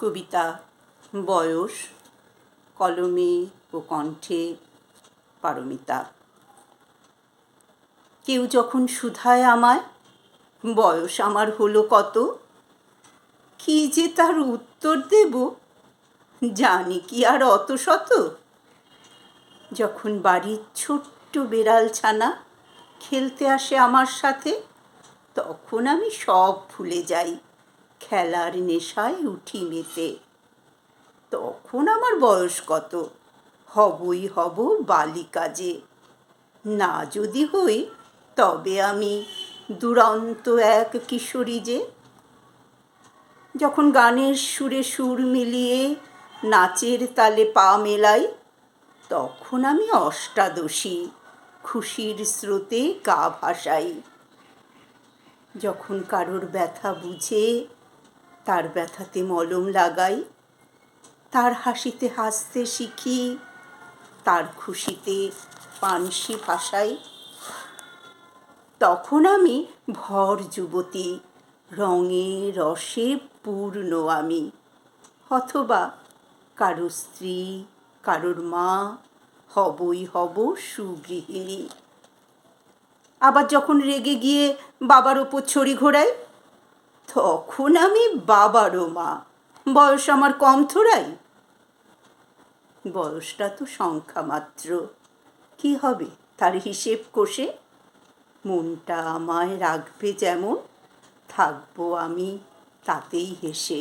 কবিতা বয়স, কলমে ও কণ্ঠে পারমিতা। কেউ যখন শুধায় আমায় বয়স আমার হলো কত, কি যে তার উত্তর দেব জানি কি আর অত শত। যখন বাড়ির ছোট্ট বেড়াল ছানা খেলতে আসে আমার সাথে, তখন আমি সব ভুলে যাই, খেলার নেশায় উঠি মেতে। তখন আমার বয়স কত, হবই হব বালিকা যে। না যদি হই তবে আমি দুরন্ত এক কিশোরী যে। যখন গানের সুরে সুর মিলিয়ে নাচের তালে পা মেলাই, তখন আমি অষ্টাদশী, খুশির স্রোতে গা ভাসাই। যখন কারোর ব্যথা বুঝে তার ব্যথাতে মলম লাগাই, তার হাসিতে হাসতে শিখি, তার খুশিতে পানসি ভাসাই, তখন আমি ভর যুবতী, রঙে রসে পূর্ণ আমি। অথবা কারো স্ত্রী, কারোর মা, হবই হব সুগৃহিণী। আবার যখন রেগে গিয়ে বাবার ওপর ছড়ি ঘোরাই, তখন আমি বাবারও মা। বয়স আমার কম থোড়াই। বয়সটা তো সংখ্যা মাত্র, কি হবে তার হিসেব কষে। মনটা আমায় রাখবে যেমন, থাকবো আমি তাতেই হেসে।